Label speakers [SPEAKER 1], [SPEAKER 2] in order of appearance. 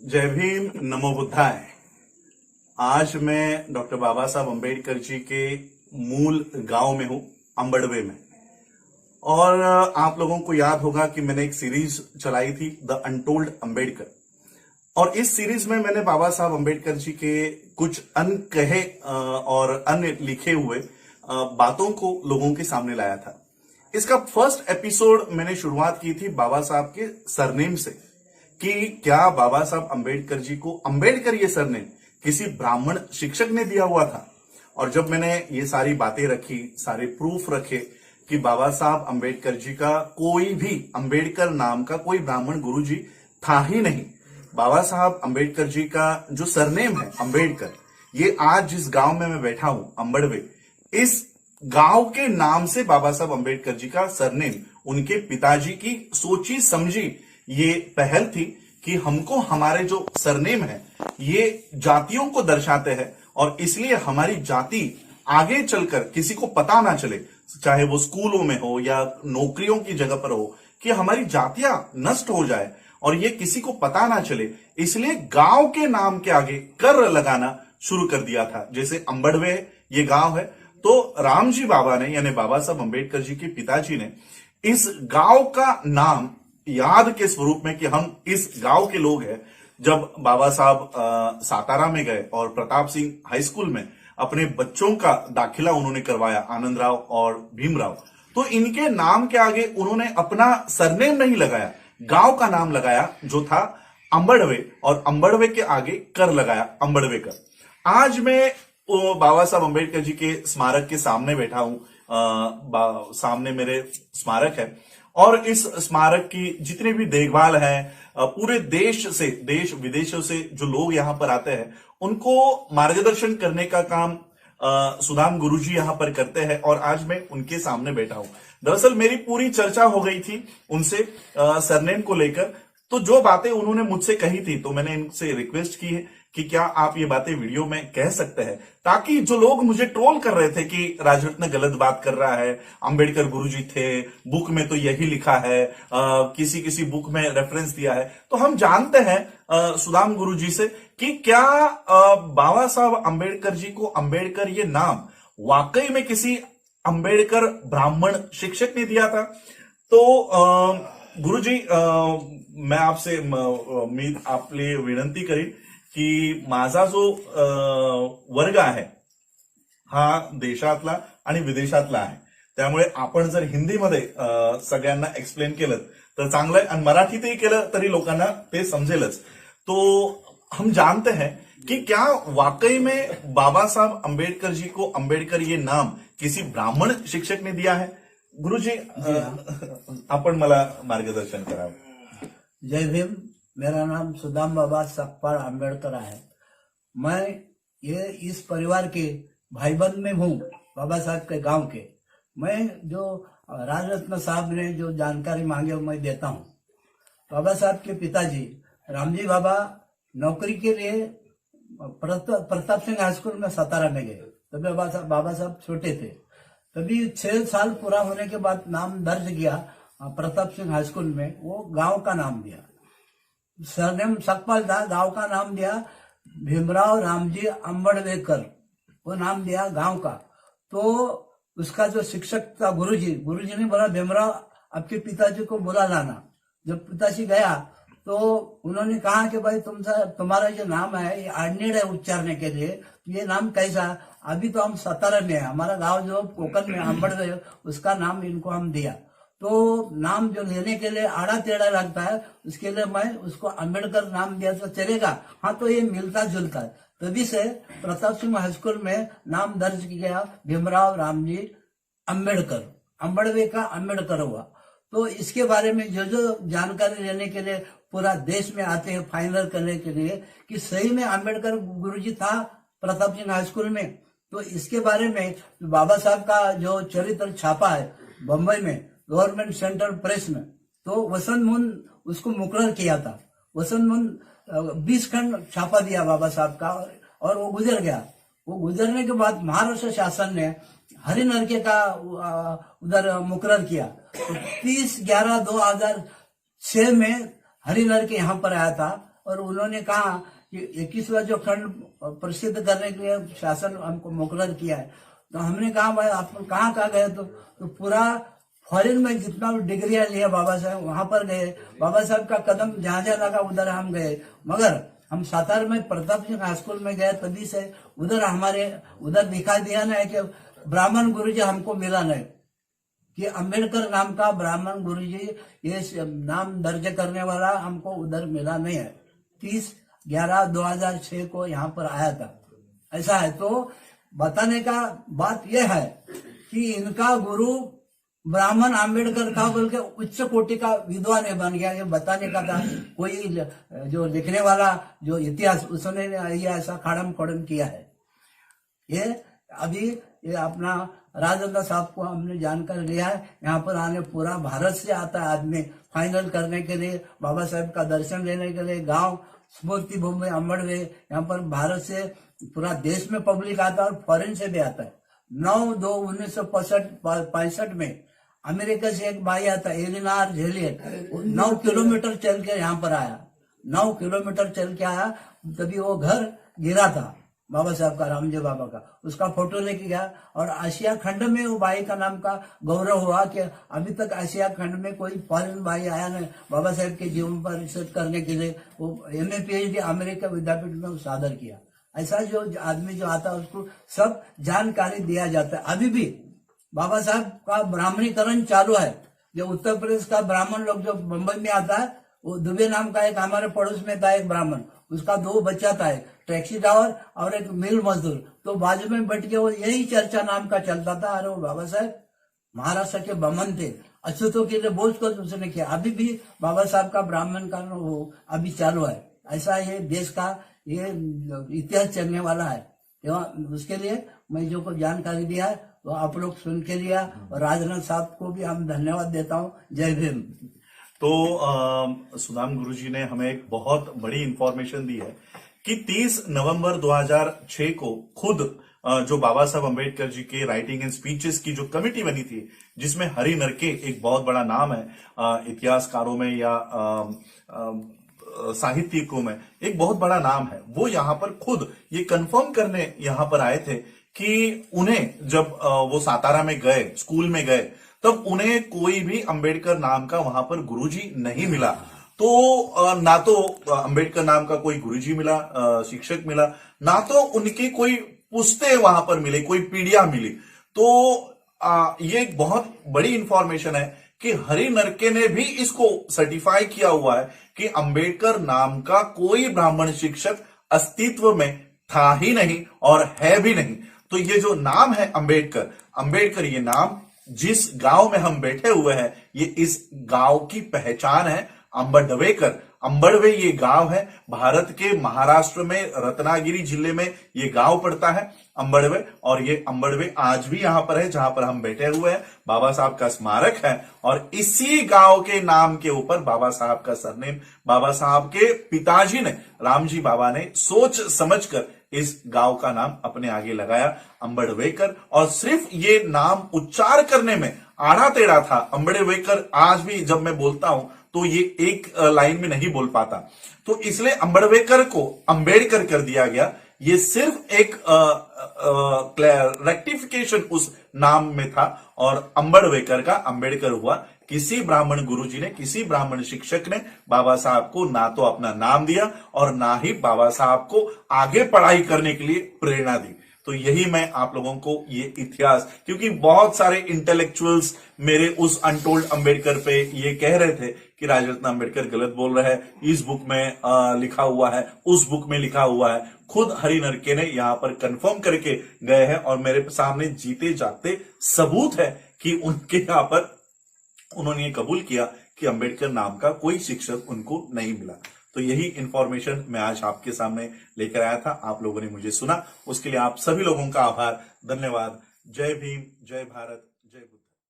[SPEAKER 1] जय भीम, नमो बुद्धाय। आज मैं डॉक्टर बाबा साहब अम्बेडकर जी के मूल गांव में हूं, अंबड़वे में। और आप लोगों को याद होगा कि मैंने एक सीरीज चलाई थी, द अनटोल्ड अम्बेडकर। और इस सीरीज में मैंने बाबा साहब अम्बेडकर जी के कुछ अनकहे और अन्य लिखे हुए बातों को लोगों के सामने लाया था। इसका फर्स्ट एपिसोड मैंने शुरुआत की थी बाबा साहब के सरनेम से, कि क्या बाबा साहब अम्बेडकर जी को अम्बेडकर ये सरनेम किसी ब्राह्मण शिक्षक ने दिया हुआ था। और जब मैंने ये सारी बातें रखी, सारे प्रूफ रखे कि बाबा साहब अम्बेडकर जी का कोई भी अम्बेडकर नाम का कोई ब्राह्मण गुरुजी था ही नहीं। बाबा साहब अम्बेडकर जी का जो सरनेम है अम्बेडकर, ये आज जिस गांव में मैं बैठा हूं, अंबड़वे, इस गांव के नाम से बाबा साहब अम्बेडकर जी का सरनेम उनके पिताजी की सोची समझी ये पहल थी कि हमको हमारे जो सरनेम है ये जातियों को दर्शाते हैं, और इसलिए हमारी जाति आगे चलकर किसी को पता ना चले, चाहे वो स्कूलों में हो या नौकरियों की जगह पर हो, कि हमारी जातियां नष्ट हो जाए और ये किसी को पता ना चले। इसलिए गांव के नाम के आगे कर लगाना शुरू कर दिया था। जैसे अंबड़वे ये गांव है, तो रामजी बाबा ने, यानी बाबा साहब अम्बेडकर जी के पिताजी ने, इस गांव का नाम याद के स्वरूप में कि हम इस गांव के लोग हैं, जब बाबा साहब सातारा में गए और प्रताप सिंह हाई स्कूल में अपने बच्चों का दाखिला उन्होंने करवाया, आनंद राव और भीमराव, तो इनके नाम के आगे उन्होंने अपना सरनेम नहीं लगाया, गांव का नाम लगाया जो था अंबड़वे, और अंबड़वे के आगे कर लगाया, अंबड़वेकर। आज मैं बाबा साहब अम्बेडकर जी के स्मारक के सामने बैठा हूं। सामने मेरे स्मारक है, और इस स्मारक की जितनी भी देखभाल है, पूरे देश विदेशों से जो लोग यहां पर आते हैं उनको मार्गदर्शन करने का काम सुदाम गुरुजी यहां पर करते हैं, और आज मैं उनके सामने बैठा हूं। दरअसल मेरी पूरी चर्चा हो गई थी उनसे सरनेम को लेकर। तो जो बातें उन्होंने मुझसे कही थी, तो मैंने इनसे रिक्वेस्ट की है कि क्या आप ये बातें वीडियो में कह सकते हैं, ताकि जो लोग मुझे ट्रोल कर रहे थे कि राजरत्न गलत बात कर रहा है, अंबेडकर गुरुजी थे, बुक में तो यही लिखा है, किसी किसी बुक में रेफरेंस दिया है, तो हम जानते हैं सुदाम गुरुजी से कि क्या बाबा साहब अंबेडकर जी को अम्बेडकर ये नाम वाकई में किसी अंबेडकर ब्राह्मण शिक्षक ने दिया था। तो गुरुजी, मैं आपसे आपले विनंती करीन की माझा जो वर्ग आहे हा देशातला आणि विदेशातला आहे, त्यामुळे आपण जर हिंदीमध्ये सगळ्यांना एक्सप्लेन केलं तर चांगलं आहे, आणि मराठीतही केलं तरी लोकांना ते समजेलच। तो हम जानते हैं कि क्या वाकई में बाबा साहब अम्बेडकर जी को अम्बेडकर ये नाम किसी ब्राह्मण शिक्षक ने दिया है? गुरुजी, आपण मला मार्गदर्शन करावं।
[SPEAKER 2] जय भीम। मेरा नाम सुदाम बाबा सकपाल अम्बेडकर है। मैं ये इस परिवार के भाईबंध में हूँ, बाबा साहब के गांव के। मैं जो राजरत्न साहब ने जो जानकारी मांगे वो मैं देता हूँ। बाबा साहब के पिताजी रामजी बाबा नौकरी के लिए प्रताप सिंह हाई स्कूल में सातारा में गए। तभी बाबा साहब छोटे थे। तभी 6 साल पूरा होने के बाद नाम दर्ज किया प्रताप सिंह हाई स्कूल में, वो गांव का नाम दिया। सरनेम सकपाल था, गांव का नाम दिया भीमराव रामजी अंबड़वेकर, वो नाम दिया गांव का। तो उसका जो शिक्षक था गुरुजी ने बोला भीमराव आपके पिताजी को बुला लाना। जब पिताजी गया तो उन्होंने कहा कि भाई तुम्हारा जो नाम है ये आड़नेड़ है उच्चारने के लिए, ये नाम कैसा? अभी तो हम सातारा में है, हमारा गांव जो कोकन में अंबड़वे, उसका नाम इनको हम दिया। तो नाम जो लेने के लिए आड़ा टेढ़ा लगता है, उसके लिए मैं उसको अम्बेडकर नाम दिया तो चलेगा? हाँ, तो ये मिलता जुलता है। तभी से प्रताप सिंह हाई स्कूल में नाम दर्ज किया गया भीमराव रामजी अम्बेडकर, अंबड़वे का अम्बेडकर हुआ। तो इसके बारे में जो जानकारी लेने के लिए पूरा देश में आते हैं, फाइनल करने के लिए कि सही में अम्बेडकर गुरुजी था प्रताप सिंह हाई स्कूल में। तो इसके बारे में बाबा साहब का जो चरित्र छापा है बम्बई में गवर्नमेंट सेंट्रल प्रेस में, तो वसंत मोहन उसको मुकर्रर किया था। वसंत मोहन 20 खंड छापा दिया बाबा साहब का, और वो गुजर गया। वो गुजरने के बाद महाराष्ट्र शासन ने हरिनरके का उधर मुकर्रर किया। तो 30/11/2006 में हरिनरके यहाँ पर आया था, और उन्होंने कहा कि 21वां जो खंड प्रसिद्ध करने के लिए शासन हमको मुकर्रर किया है। तो हमने कहा भाई आप कहाँ कहाँ गए? तो पूरा फॉरेन में जितना भी डिग्रियां लिया बाबा साहब वहां पर गए। बाबा साहब का कदम जहां जहां लगा उधर हम गए। मगर हम सातार में प्रताप सिंह हाई स्कूल में गए, तभी से उधर हमारे उधर दिखा दिया ना कि ब्राह्मण गुरुजी हमको मिला नहीं, कि अंबेडकर नाम का ब्राह्मण गुरुजी ये नाम दर्ज करने वाला हमको उधर मिला नहीं है। 30/11/2006 को यहाँ पर आया था। ऐसा है तो बताने का बात यह है कि इनका गुरु ब्राह्मण अंबेडकर का बोल के उच्च कोटि का विद्वान बन गया। ये बताने का था। कोई जो लिखने वाला जो इतिहास उसने ये ऐसा खाड़म खोड़म किया है। ये अभी ये अपना राजेंद्र साहब को हमने जानकर लिया है। यहाँ पर आने पूरा भारत से आता है आदमी फाइनल करने के लिए, बाबा साहब का दर्शन लेने के लिए। गांव स्मृति भूमि अम्बड़वे, यहाँ पर भारत से पूरा देश में पब्लिक आता है और फॉरेन से भी आता है। 9/2/1965 में अमेरिका से एक भाई आता है, एलिनार झेलियट, 9 किलोमीटर चल के यहाँ पर आया। 9 किलोमीटर चल के आया, तभी वो घर गिरा था बाबा साहब का, रामदेव बाबा का। उसका फोटो लेके गया और आशिया खंड में वो भाई का नाम का गौरव हुआ कि अभी तक आशिया खंड में कोई फॉरेन भाई आया नहीं बाबा साहब के जीवन पर रिसर्च करने के लिए। वो MA PhD अमेरिका विद्यापीठ में सादर किया। ऐसा जो आदमी जो आता है उसको सब जानकारी दिया जाता है। अभी भी बाबा साहब का ब्राह्मणीकरण चालू है। जो उत्तर प्रदेश का ब्राह्मण लोग जो मुंबई में आता है, वो दुबे नाम का एक हमारे पड़ोस में था एक ब्राह्मण, उसका 2 बच्चा था, एक टैक्सी ड्राइवर और एक मिल मजदूर। तो बाजू में बैठ के वो यही चर्चा नाम का चलता था, अरे वो बाबा साहब महाराष्ट्र के बमन थे, अछूतों के लिए बोझ को उसने किया। अभी भी बाबा साहब का ब्राह्मण का वो अभी चालू है। ऐसा ये देश का ये इतिहास चलने वाला है। उसके लिए मैं जो को जानकारी दिया है तो आप लोग सुन के लिया, और राजनाथ साहब को भी हम धन्यवाद देता हूँ। जय भीम।
[SPEAKER 1] तो सुदाम गुरुजी ने हमें एक बहुत बड़ी इंफॉर्मेशन दी है कि 30 नवंबर 2006 को खुद जो बाबा साहब अम्बेडकर जी के राइटिंग एंड स्पीचेस की जो कमेटी बनी थी, जिसमें हरि नरके एक बहुत बड़ा नाम है इतिहासकारों में या साहित्यिकों में एक बहुत बड़ा नाम है, वो यहाँ पर खुद ये कंफर्म करने यहाँ पर आए थे कि उन्हें जब वो सातारा में गए, स्कूल में गए, तब उन्हें कोई भी अंबेडकर नाम का वहां पर गुरुजी नहीं मिला। तो ना तो अंबेडकर नाम का कोई गुरुजी मिला, शिक्षक मिला, ना तो उनकी कोई पुस्तें वहां पर मिले, कोई पीढ़ियां मिली। तो ये एक बहुत बड़ी इंफॉर्मेशन है कि हरि नरके ने भी इसको सर्टिफाई किया हुआ है कि अंबेडकर नाम का कोई ब्राह्मण शिक्षक अस्तित्व में था ही नहीं और है भी नहीं। तो ये जो नाम है अंबेडकर ये नाम जिस गांव में हम बैठे हुए हैं, ये इस गांव की पहचान है। अंबड़वे ये गांव है। भारत के महाराष्ट्र में रत्नागिरी जिले में ये गांव पड़ता है अंबड़वे, और ये अंबड़वे आज भी यहां पर है जहां पर हम बैठे हुए हैं। बाबा साहब का स्मारक है और इसी गांव के नाम के ऊपर बाबा साहब का सरनेम, बाबा साहब के पिताजी ने, रामजी बाबा ने सोच समझकर इस गांव का नाम अपने आगे लगाया, अंबड़वेकर। और सिर्फ ये नाम उच्चार करने में आड़ा टेढ़ा था। अंबड़वेकर आज भी जब मैं बोलता हूं तो ये एक लाइन में नहीं बोल पाता, तो इसलिए अंबड़वेकर को अंबेडकर कर दिया गया। ये सिर्फ एक रेक्टिफिकेशन उस नाम में था और अंबड़वेकर का अंबेडकर हुआ। किसी ब्राह्मण गुरुजी ने, किसी ब्राह्मण शिक्षक ने बाबा साहब को ना तो अपना नाम दिया और ना ही बाबा साहब को आगे पढ़ाई करने के लिए प्रेरणा दी। तो यही मैं आप लोगों को ये इतिहास, क्योंकि बहुत सारे इंटेलेक्चुअल्स मेरे उस अनटोल्ड अंबेडकर पे ये कह रहे थे कि राजरत्न अंबेडकर गलत बोल रहे हैं, इस बुक में लिखा हुआ है, उस बुक में लिखा हुआ है। खुद हरि नरके ने यहाँ पर कंफर्म करके गए हैं और मेरे सामने जीते जागते सबूत है कि उनके यहाँ पर उन्होंने ये कबूल किया कि अंबेडकर नाम का कोई शिक्षक उनको नहीं मिला। तो यही इंफॉर्मेशन मैं आज आपके सामने लेकर आया था। आप लोगों ने मुझे सुना, उसके लिए आप सभी लोगों का आभार, धन्यवाद। जय भीम, जय भारत।